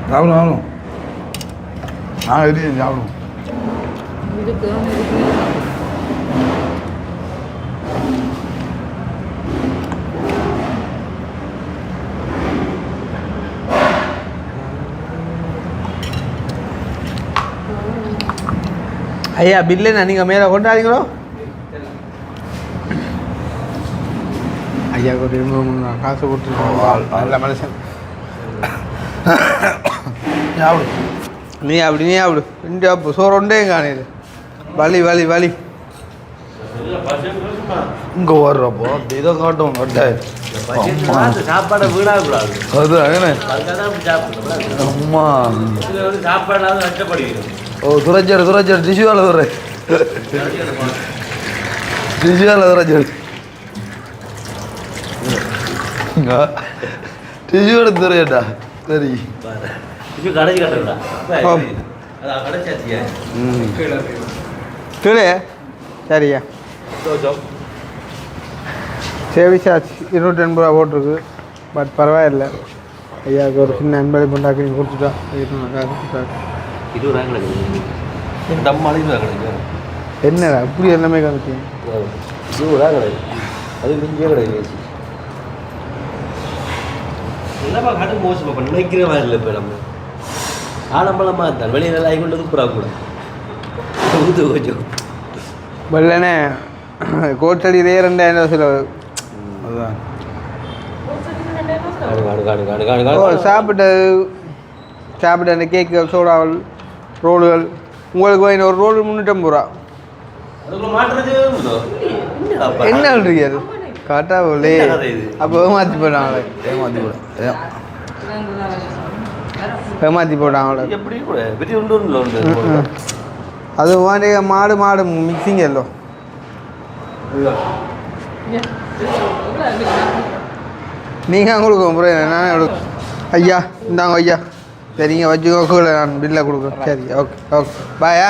சாப்பிடும் சாப்பிடும் இருக்கு சாப்பிடும். இதுக்கு ஐயா பில்லு நீங்கள் மேலே கொண்டாடுங்களோ ஐயா ஒரு 200 காசு கொடுத்துருக்கோம் நல்ல மனுஷன். சாப்பிடு நீ அப்படி இங்கே அப்போ சோறு ஒன்றே காணிது வலி வலி வலி இங்கே வர்றப்போ இதை காட்டும் கட்டாய் சாப்பாடை வீணாகக்கூடாது. அது அங்கே அம்மா சாப்பாடு கஷ்டப்படுகிறோம். ஓ துரைச்சார் டிஷ்யூவால் துறை டிஷ்யூவால் துரைச்சார் டிஷ்யூவோட துறையட்டா சரி கடைசி கட்டா கீழே சரியா சேவி சார்ஜ் 280 ரூபா போட்டிருக்கு. பட் பரவாயில்லை ஐயாவுக்கு ஒரு சின்ன அன்பளி கொண்டாக்கி கொடுத்துட்டா என்னடா இப்படி எல்லாமே காமிச்சு அது மிஞ்சியே கிடையாது. என்னப்பா கட்டு மோசமா நினைக்கிற மாதிரி இல்லை. இப்போ நம்ம ஆடம்பரமாக இருந்தால் வெளியில் ஆகி கொண்டது புறா கூட ஊற்று கொஞ்சம் வெள்ளனே கோட்டடியிலே 2000 செலவு. அதுதான் சாப்பிட்ட அந்த கேக்குகள் சோடாவல் ரோடுகள் உங்களுக்கு வேணும் ஒரு ரோடு 350 ரூபா. என்ன சொல்றீங்க காட்டா போலே அப்போ ஏமாற்றி போட்டாங்களே ஏமாற்றி போட்டாங்களே எப்படி கூட பெரிய உண்டு அது மாதிரி மாடு மிக்சிங் எல்லோ நீங்கள் கொடுக்க முறையில் நானே கொடுக்க. ஐயா இந்தாங்க ஐயா சரிங்க வச்சுக்கோல நான் பில்லை கொடுக்குறேன். சரி ஓகே பாயா.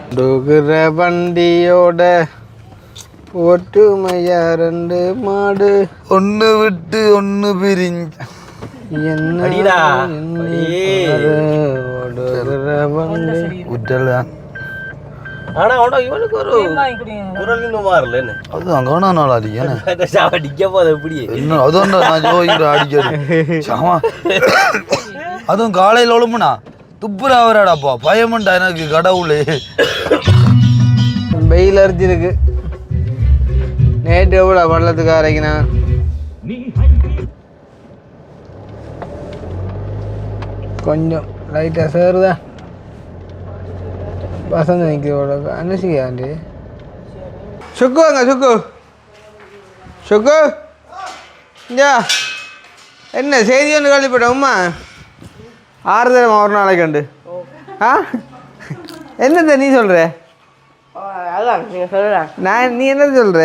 கொடுக்குற வண்டியோட ஒற்றுமையா 2 மாடு ஒன்று விட்டு ஒன்று பிரிஞ்சு என்ன விட்டலாம். ஆனால் இவனுக்கு ஒரு குரல் இன்னும் மாறல என்ன அதுதான் கவனம் நாள் அடிக்க அடிக்க போது எப்படி என்ன அதுவும் நான் ஜோதிக்கிறேன் அடிக்கடி சாமா அதுவும் காலையில் ஒழும்புனா துப்புரா வராடாப்பா பயமண்டா எனக்கு கடவுளே. வெயில் அரிச்சிருக்கு. நேற்று எவ்வளோ பள்ளத்துக்கு அரைக்கினா கொஞ்சம் லைட்டாக சேருதா வசந்த நிற்கிறோட அனுசிக்காண்டி சுக்குங்க சுக்கு இந்தா என்ன செய்தி ஒன்று கேள்விப்பட்டேன் உம்மா 6 தடவை ஒரு நாளைக்கு உண்டு ஆ என்னத்த நீ சொல்கிற அதான் நீங்கள் சொல்கிறேன் நீ என்ன சொல்கிற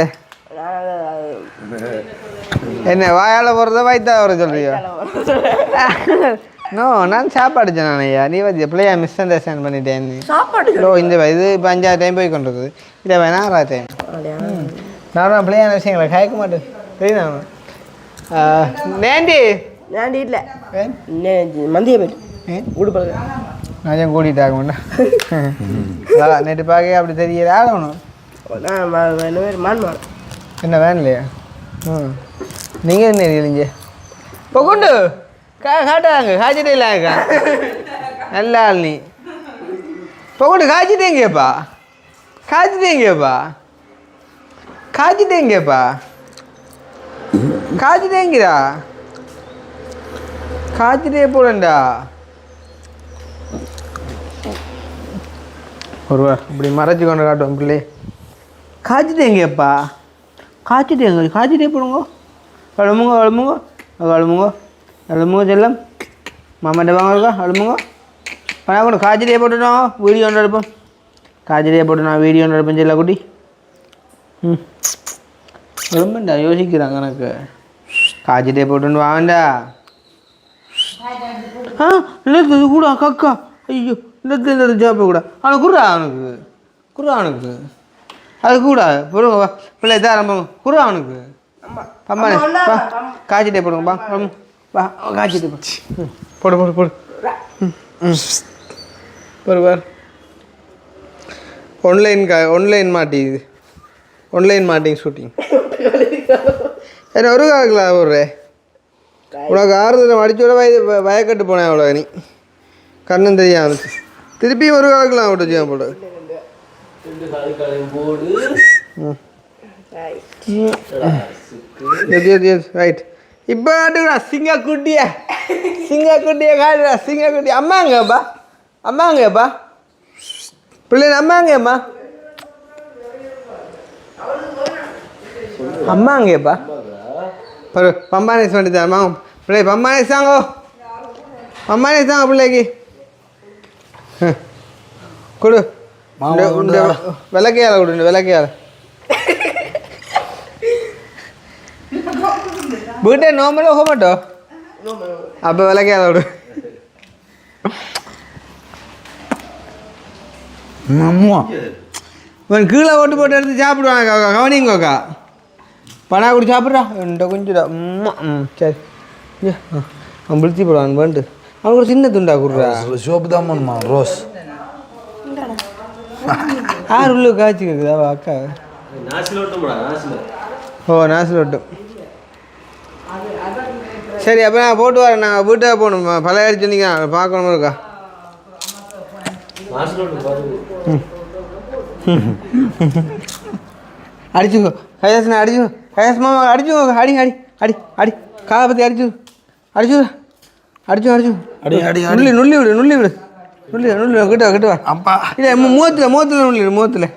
என்ன வாயால் போகிறத வயிற்றா வர சொல்றியோ நோ நான் சாப்பாடு சொன்னேன் ஐயா நீ வந்து பிள்ளையா மிஸ் அண்டர்ஸ்டாண்ட் பண்ணிட்டேன் சாப்பாடு இந்த இது இப்போ 5ஆவது டைம் போய் கொண்டு இருக்குது இதை வேணா 6ஆவது டைம் நான் பிள்ளையான விஷயங்களை கேட்க மாட்டேன் தெரியுதா நேண்டி இல்லை மந்திய பேர் உடுப்பது நான் கூட்டிகிட்டு மாட்டேன் நேற்று பார்க்க அப்படி தெரியல ஆகணும் என்ன வேணலையா நீங்கள் என்ன இல்லைங்க இப்போ கொண்டு காட்டாங்க காய்ச்சிட்டே இல்லைக்கா நல்லா ஆள் நீ இப்போ கொண்டு காய்ச்சிட்டேங்கப்பா காய்ச்சிட்டேங்கிறா காய்ச்சிட்டே போடண்டா ஒருவா இப்படி மறைச்சி கொண்டு காட்டுவோம் பிள்ளை காய்ச்சிட்டேங்கப்பா காய்ச்சிட்டே போடுங்க அழுமுங்க செல்லம் மாமாட்ட வாங்க இருக்கா அழுமுங்க பணம் கொண்டு காய்ச்சிட்டே போட்டுட்டோம் வீடியோ ஒன்று எடுப்போம் வீடியோ ஒன்று எடுப்பேன் செல்ல குட்டி ரொம்பண்டா யோசிக்கிறாங்க எனக்கு காய்ச்சிட்டே போட்டுன்னு வாங்கண்டா என்னது கூட கக்கா ஐயோ இந்த ஜாப்பை கூட அவனுக்கு அது கூட போடுங்க பிள்ளை தான் ரொம்ப குரு அவனுக்கு பம்மானே வா காய்ச்சிட்டே போடுங்க வா காய்ச்சிட்டே போடு பார் ஆன்லைன் மாட்டிங் ஷூட்டிங் என்ன ஒரு காலங்களா போடுறே உனக்கு ஆறுதல் அடிச்சோட வயக்கட்டு போனேன் அவ்வளோ நீ கண்ணும் தெரியாது திருப்பியும் ஒரு காலக்கலாம் விட்டு செய்ய போடு ரைட் இப்போ காட்டுடா சிங்கக்குட்டியை காட்டுடா சிங்கக்குட்டி அம்மாங்கப்பா பிள்ளைங்க அம்மாங்கப்பா பாரு பம்பானேஸ் வண்டி தான் அம்மா பிள்ளை பம்பானேஸ் தாங்கோ பிள்ளைக்கு கொடு விளக்கையால கொடு விளக்கையால வீட்டை நோம்பல போக மாட்டோம் அப்போ விளக்கையால கொடு கீழே போட்டு எடுத்து சாப்பிடுவாங்க கவனிங்கோக்கா பணா குடி சாப்பிட்றா என்கிட்ட கொஞ்சிடா சரி அவன் பிடிச்சி போடுவான் வேண்டு அவனுக்கு ஒரு சின்ன துண்டா கொடுறா சோப்பு தான் ரோஸ் யார் உள்ள காய்ச்சி கேட்குதா அக்கா நாசில் ஓட்டும் சரி அப்போ நான் போட்டு வரேன் நாங்கள் வீட்டாக போகணும் பழைய அடிச்சு சொன்னீங்க பார்க்கணும் இருக்கா அடிச்சுக்கோ கையாசன அடிச்சுக்கோ கையாச மாமா அடிச்சுக்கோ அடி காலை பற்றி அடிச்சு நுள்ளி விடு கிட்ட வா அப்பா இல்லை முகத்தில் நுள்ளி முகத்தில்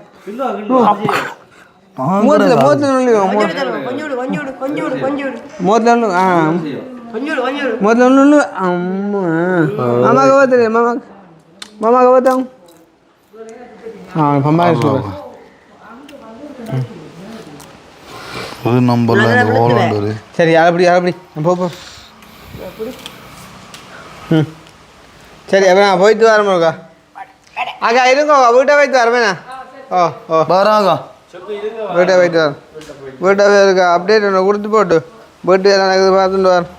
நுள்ளி முகத்தில் நுள்ளு அம்மா மாமாக்கு பார்த்து மாமாக்கு பார்த்தாங்க பம்பாய் ஒரு நம்பர்ல ஓலண்டரு சரி அப்படி போ சரி அப்போ நான் போயிட்டு வரேன்க்கா அக்கா இருங்கோ வீட்டை போயிட்டு வரமேண்ணா வராங்க வீட்டை போயிட்டு வரேன் வீட்டை இருக்கா அப்டேட் ஒன்று கொடுத்து போட்டு வீட்டு எல்லாம் பார்த்துட்டு வரேன்